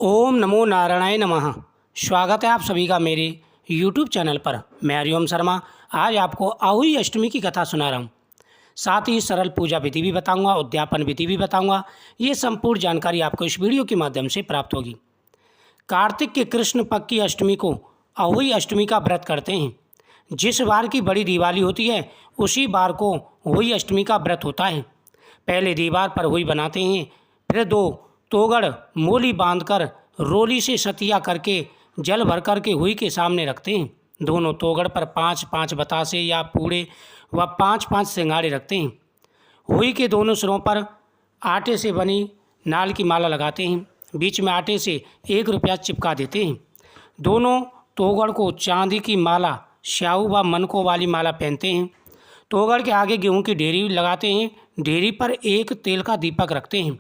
ओम नमो नारायणाय नमः। स्वागत है आप सभी का मेरे YouTube चैनल पर। मैं हरिओम शर्मा आज आपको आहुति अष्टमी की कथा सुना रहा हूँ। साथ ही सरल पूजा विधि भी बताऊँगा, उद्यापन विधि भी बताऊँगा। ये संपूर्ण जानकारी आपको इस वीडियो के माध्यम से प्राप्त होगी। कार्तिक के कृष्ण पक्ष की अष्टमी को आहुति अष्टमी का व्रत करते हैं। जिस बार की बड़ी दिवाली होती है उसी बार को आहुति अष्टमी का व्रत होता है। पहले दीवार पर हुई बनाते हैं, फिर दो तोगड़ मोली बांधकर रोली से सतिया करके जल भर कर के हुई के सामने रखते हैं। दोनों तोगड़ पर 5-5 बतासे या पूड़े व 5-5 सिंगाड़े रखते हैं। हुई के दोनों सिरों पर आटे से बनी नाल की माला लगाते हैं। बीच में आटे से 1 रुपया चिपका देते हैं। दोनों तोगड़ को चांदी की माला स्याऊ व मनकों वाली माला पहनते हैं। तोगड़ के आगे गेहूं की ढेरी लगाते हैं। ढेरी पर एक तेल का दीपक रखते हैं।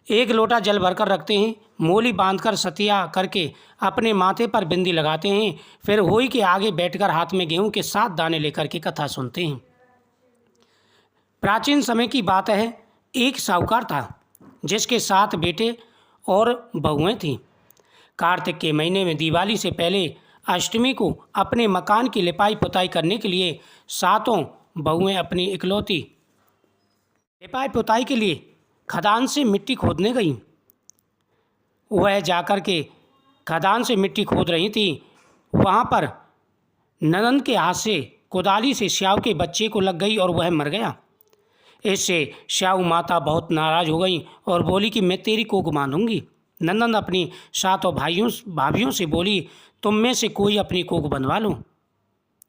1 लोटा जल भरकर रखते हैं। मोली बांधकर सतिया करके अपने माथे पर बिंदी लगाते हैं। फिर होई के आगे बैठकर हाथ में गेहूं के 7 दाने लेकर के कथा सुनते हैं। प्राचीन समय की बात है, एक साहूकार था जिसके 7 बेटे और बहुएं थीं। कार्तिक के महीने में दिवाली से पहले अष्टमी को अपने मकान की लिपाई पुताई करने के लिए 7 बहुएं अपनी इकलौती लिपाई पुताई के लिए खदान से मिट्टी खोदने गई। वह जाकर के खदान से मिट्टी खोद रही थी। वहाँ पर ननंद के हाथ से कुदाली से स्याऊ के बच्चे को लग गई और वह मर गया। इससे स्याऊ माता बहुत नाराज़ हो गई और बोली कि मैं तेरी कोख बांधूंगी। ननंद अपनी 7 भाभियों से बोली, तुम में से कोई अपनी कोख बंधवा लो।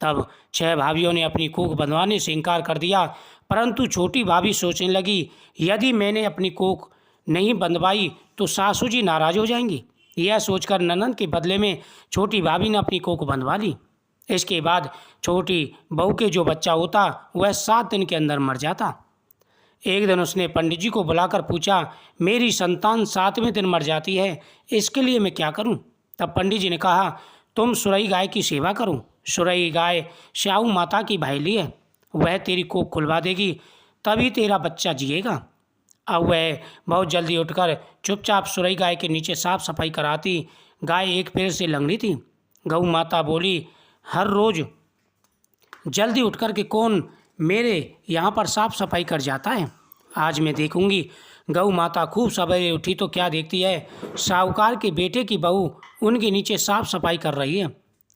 तब 6 भाभियों ने अपनी कोख बंधवाने से इनकार कर दिया, परंतु छोटी भाभी सोचने लगी, यदि मैंने अपनी कोख नहीं बंधवाई तो सासू जी नाराज हो जाएंगी। यह सोचकर ननंद के बदले में छोटी भाभी ने अपनी कोख बंधवा ली। इसके बाद छोटी बहू के जो बच्चा होता वह 7 दिन के अंदर मर जाता। एक दिन उसने पंडित जी को बुलाकर पूछा, मेरी संतान 7वें दिन मर जाती है, इसके लिए मैं क्या करूं? तब पंडित जी ने कहा, तुम सुरई गाय की सेवा करो। सुरई गाय स्याऊ माता की भाईली है, वह तेरी कोख खुलवा देगी, तभी तेरा बच्चा जिएगा। अब वह बहुत जल्दी उठकर चुपचाप सुरई गाय के नीचे साफ सफाई कराती। गाय एक पैर से लंगड़ी थी। गऊ माता बोली, हर रोज जल्दी उठकर के कौन मेरे यहाँ पर साफ सफाई कर जाता है? आज मैं देखूंगी। गऊ माता खूब सवेरे उठी तो क्या देखती है, साहूकार के बेटे की बहू उनके नीचे साफ सफाई कर रही है।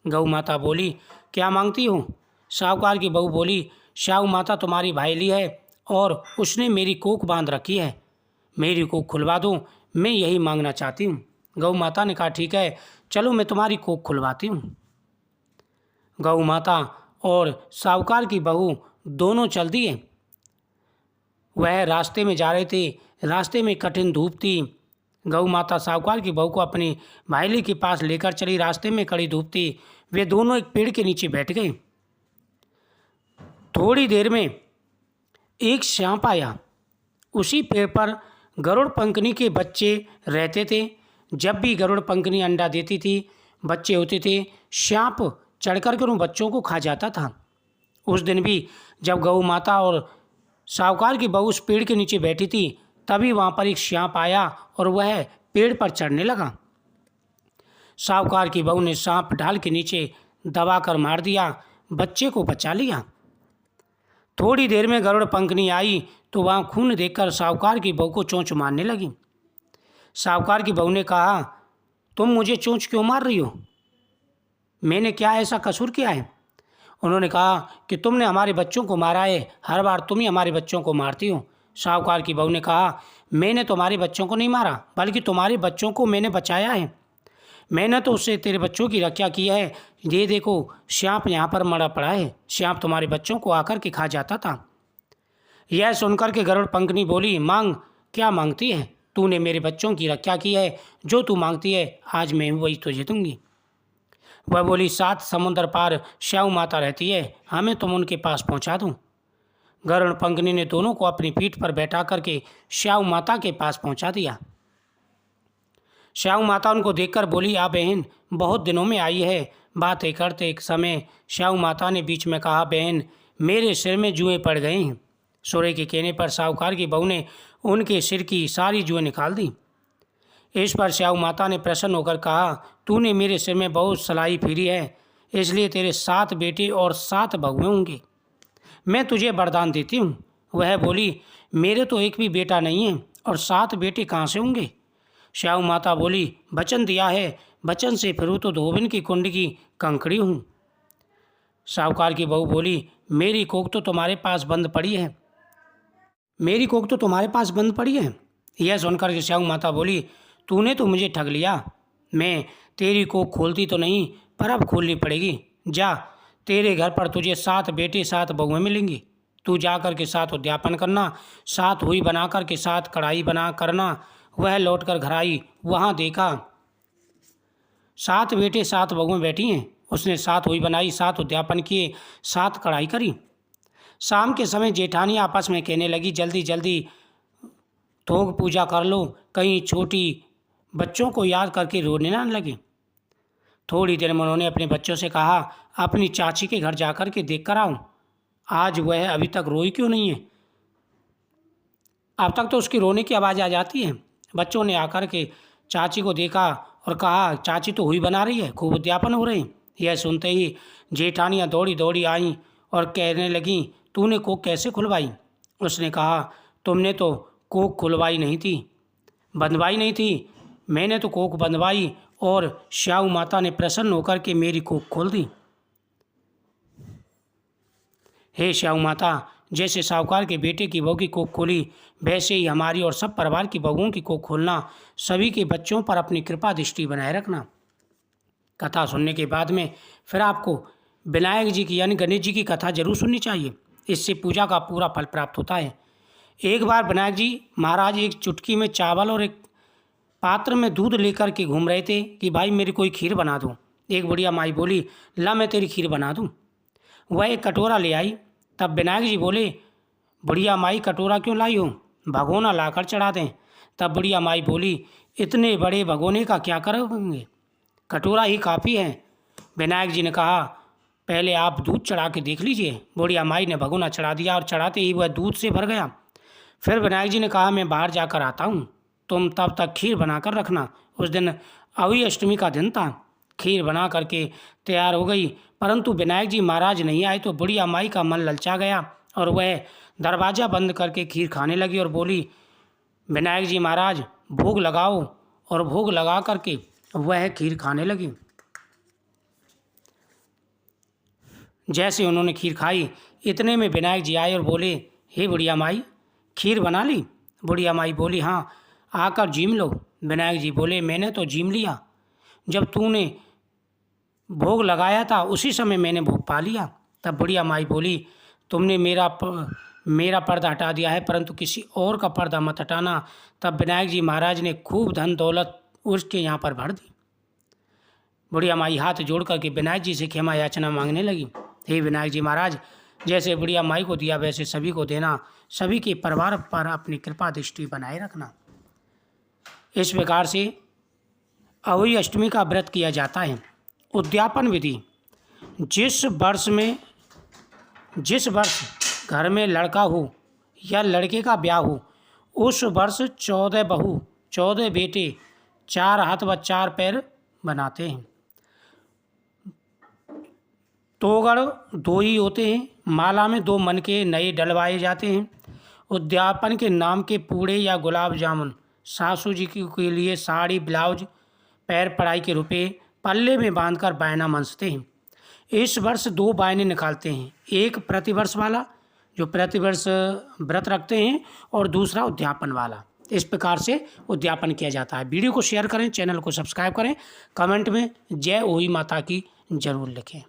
गऊ माता बोली, क्या मांगती हो? साहूकार की बहू बोली, स्याऊ माता तुम्हारी भाईली है और उसने मेरी कोख बांध रखी है, मेरी कोख खुलवा दो, मैं यही मांगना चाहती हूँ। गऊ माता ने कहा, ठीक है, चलो मैं तुम्हारी कोख खुलवाती हूँ। गऊ माता और साहूकार की बहू दोनों चल दिए। वह रास्ते में जा रहे थे। रास्ते में कठिन धूप थी। गऊ माता साहूकार की बहू को अपनी भाईली के पास लेकर चली। रास्ते में कड़ी धूप थी। वे दोनों एक पेड़ के नीचे बैठ गए। थोड़ी देर में एक सांप आया। उसी पेड़ पर गरुड़ पंखनी के बच्चे रहते थे। जब भी गरुड़ पंखनी अंडा देती थी, बच्चे होते थे, सांप चढ़कर के उन बच्चों को खा जाता था। उस दिन भी जब गऊ माता और साहूकार की बहू उस पेड़ के नीचे बैठी थी, तभी वहाँ पर एक सांप आया और वह पेड़ पर चढ़ने लगा। साहूकार की बहू ने सांप ढाल के नीचे दबाकर मार दिया, बच्चे को बचा लिया। थोड़ी देर में गरुड़ पंखनी आई तो वहाँ खून देखकर साहूकार की बहू को चोंच मारने लगी। साहूकार की बहू ने कहा, तुम मुझे चोंच क्यों मार रही हो? मैंने क्या ऐसा कसूर किया है? उन्होंने कहा कि तुमने हमारे बच्चों को मारा है, हर बार तुम ही हमारे बच्चों को मारती हो। साहूकार की बहू ने कहा, मैंने तुम्हारे बच्चों को नहीं मारा, बल्कि तुम्हारे बच्चों को मैंने बचाया है। मैंने तो उससे तेरे बच्चों की रक्षा की है। ये देखो, सांप यहाँ पर मरा पड़ा है। सांप तुम्हारे बच्चों को आकर के खा जाता था। यह सुनकर के गरुड़ पंखनी बोली, मांग, क्या मांगती है? तूने मेरे बच्चों की रक्षा की है, जो तू मांगती है आज मैं वही तुझे दूंगी। वह बोली, 7 समुद्र पार स्याऊ माता रहती है, हमें तुम उनके पास पहुंचा दूं। गरुड़ पंखनी ने दोनों को अपनी पीठ पर बैठा करके स्याऊ माता के पास पहुंचा दिया। स्याऊ माता उनको देखकर बोली, आ बहन, बहुत दिनों में आई है। बातें करते एक समय स्याऊ माता ने बीच में कहा, बहन, मेरे सिर में जुएं पड़ गए हैं। सूर्य के कहने पर साहूकार की बहू ने उनके सिर की सारी जुएं निकाल दी। इस पर स्याऊ माता ने प्रसन्न होकर कहा, तूने मेरे सिर में बहुत सलाई फिरी है, इसलिए तेरे 7 बेटे और 7 बहुएं होंगे। मैं तुझे वरदान देती हूँ। वह बोली, मेरे तो एक भी बेटा नहीं है और 7 बेटे कहाँ से होंगे। स्याऊ माता बोली, वचन दिया है, वचन से फिरूँ तो धोबिन की कुंड की कंकड़ी हूँ। साहूकार की बहू बोली, मेरी कोख तो तुम्हारे पास बंद पड़ी है, मेरी कोख तो तुम्हारे पास बंद पड़ी है। यह सुनकर के स्याऊ माता बोली, तूने तो मुझे ठग लिया। मैं तेरी कोख खोलती तो नहीं, पर अब खोलनी पड़ेगी। जा, तेरे घर पर तुझे 7 बेटे 7 बहुएं मिलेंगी। तू जाकर के 7 उद्यापन करना, 7 हुई बना कर के 7 कढ़ाई बना करना। वह लौटकर घर आई, वहाँ देखा 7 बेटे 7 बहुएं बैठी हैं। उसने 7 हुई बनाई, 7 उद्यापन किए, 7 कढ़ाई करी। शाम के समय जेठानी आपस में कहने लगी, जल्दी जल्दी थोक पूजा कर लो, कहीं छोटी बच्चों को याद करके रोने ना लगे। थोड़ी देर में उन्होंने अपने बच्चों से कहा, अपनी चाची के घर जाकर के देख कर आओ, आज वह अभी तक रोई क्यों नहीं है। अब तक तो उसकी रोने की आवाज़ आ जाती है। बच्चों ने आकर के चाची को देखा और कहा, चाची तो हुई बना रही है, खूब उद्यापन हो रहे हैं। यह सुनते ही जेठानियाँ दौड़ी दौड़ी आईं और कहने लगीं, तूने कोख कैसे खुलवाई। उसने कहा, तुमने तो कोख खुलवाई नहीं थी, बंधवाई नहीं थी, मैंने तो कोख बंधवाई और स्याऊ माता ने प्रसन्न होकर के मेरी कोख खोल दी। हे स्याऊ माता, जैसे साहूकार के बेटे की बहू की कोख खोली, वैसे ही हमारी और सब परिवार की बहुओं की कोख खोलना, सभी के बच्चों पर अपनी कृपा दृष्टि बनाए रखना। कथा सुनने के बाद में फिर आपको विनायक जी की यानी गणेश जी की कथा जरूर सुननी चाहिए, इससे पूजा का पूरा फल प्राप्त होता है। एक बार विनायक जी महाराज एक चुटकी में चावल और एक पात्र में दूध लेकर के घूम रहे थे कि भाई मेरी कोई खीर बना दो। एक बुढ़िया माई बोली, ला मैं तेरी खीर बना दूँ। वह एक कटोरा ले आई। तब विनायक जी बोले, बुढ़िया माई कटोरा क्यों लाई हो, भगोना लाकर चढ़ा दें। तब बुढ़िया माई बोली, इतने बड़े भगोने का क्या करोगे, कटोरा ही काफ़ी है। विनायक जी ने कहा, पहले आप दूध चढ़ा के देख लीजिए। बुढ़िया माई ने भगोना चढ़ा दिया और चढ़ाते ही वह दूध से भर गया। फिर विनायक जी ने कहा, मैं बाहर जाकर आता हूँ, तुम तब तक खीर बना कर रखना। उस दिन अवई अष्टमी का दिन था। खीर बना करके तैयार हो गई, परंतु विनायक जी महाराज नहीं आए तो बुढ़िया माई का मन ललचा गया और वह दरवाज़ा बंद करके खीर खाने लगी और बोली, विनायक जी महाराज भोग लगाओ। और भोग लगा करके वह खीर खाने लगी। जैसे उन्होंने खीर खाई, इतने में विनायक जी आए और बोले, हे बुढ़िया माई, खीर बना ली। बुढ़िया माई बोली, हाँ, आकर जीम लो। विनायक जी बोले, मैंने तो जीम लिया, जब तूने भोग लगाया था उसी समय मैंने भोग पा लिया। तब बुढ़िया माई बोली, तुमने मेरा पर्दा हटा दिया है, परंतु किसी और का पर्दा मत हटाना। तब विनायक जी महाराज ने खूब धन दौलत उसके यहाँ पर भर दी। बुढ़िया माई हाथ जोड़ करके विनायक जी से क्षमा याचना मांगने लगी, हे विनायक जी महाराज, जैसे बुढ़िया माई को दिया वैसे सभी को देना, सभी के परिवार पर अपनी कृपा दृष्टि बनाए रखना। इस प्रकार से अहोई अष्टमी का व्रत किया जाता है। उद्यापन विधि, जिस वर्ष घर में लड़का हो या लड़के का ब्याह हो, उस वर्ष 14 बहू 14 बेटे 4 हाथ व 4 पैर बनाते हैं। तोगड़ 2 ही होते हैं। माला में 2 मन के नए डलवाए जाते हैं। उद्यापन के नाम के पूड़े या गुलाब जामुन, सासू जी के लिए साड़ी ब्लाउज, पैर पढ़ाई के रुपए पल्ले में बांधकर बायना मनसते हैं। इस वर्ष 2 बायने निकालते हैं, एक प्रतिवर्ष वाला जो प्रतिवर्ष व्रत रखते हैं और दूसरा उद्यापन वाला। इस प्रकार से उद्यापन किया जाता है। वीडियो को शेयर करें, चैनल को सब्सक्राइब करें, कमेंट में जय ओही माता की जरूर लिखें।